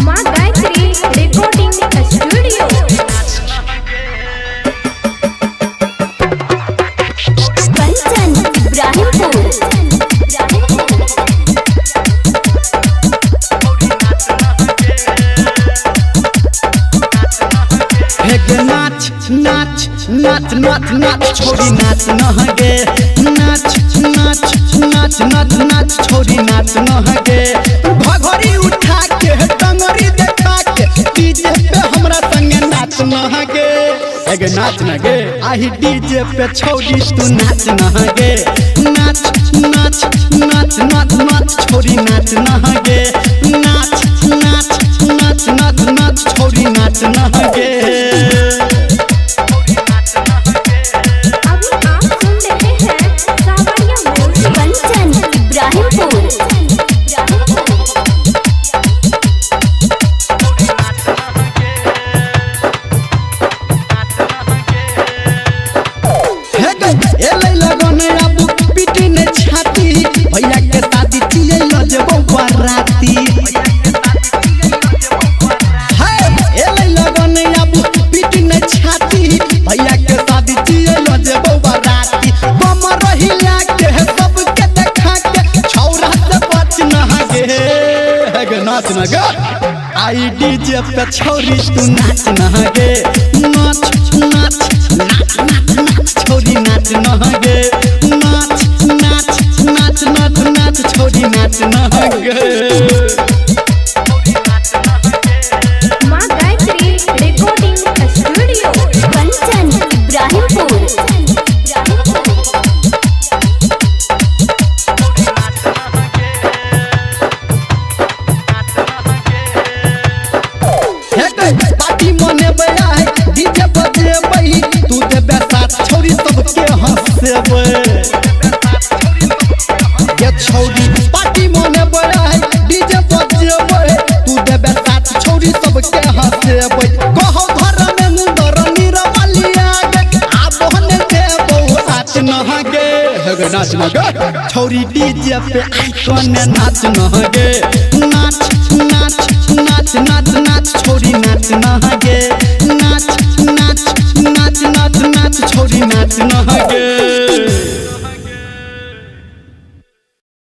माँ Gayatri recording studio Kanchan Ibrahimpur. नाच नाच नाच नाच नाच छोरी नाच नहगे नाच नाच नाच नाच नाच छोरी नाच नहगे भगोरी उठा के टंगरी देखा के डीजे पे हमरा संगे नाच नहगे एगे नाच नगे आही डीजे पे छोरी तू नाच नहगे नाच नाच नाच नाच नाच छोरी नाच नहगे नाच नाच नाच नाच नाच छोरी नाच नहगे। कंचन इब्राहिमपुर। भैया के शादी चिए लजबो बराती भैया के शादी चिए लजबो बराती बम रहिला के सबके देखा के छौरा से बच नहगे हेगे नाच नगे आई डीजे पे छौरी तू नाच नहगे नाच नाच नाच नाच नाच छोरी नाच नहगे नाच नाच नाच नाच नाच छोरी नाच नहगे। माँ Gayatri recording studio Kanchan Ibrahimpur. Party मनेबै है डीजे बजेबै तू देबे साथ छोरी सबके हंसेबै ये छोरी पार्टी मनेबै है डीजे बजेबै तू देबे साथ छोरी सबके हंसेबै कहो घर में मुंदर निरवलिया गे आबोने देबो नाच नहगे हेगे नाच नगे छोरी डीजे पे आई कोने नाच नहगे नाच नाच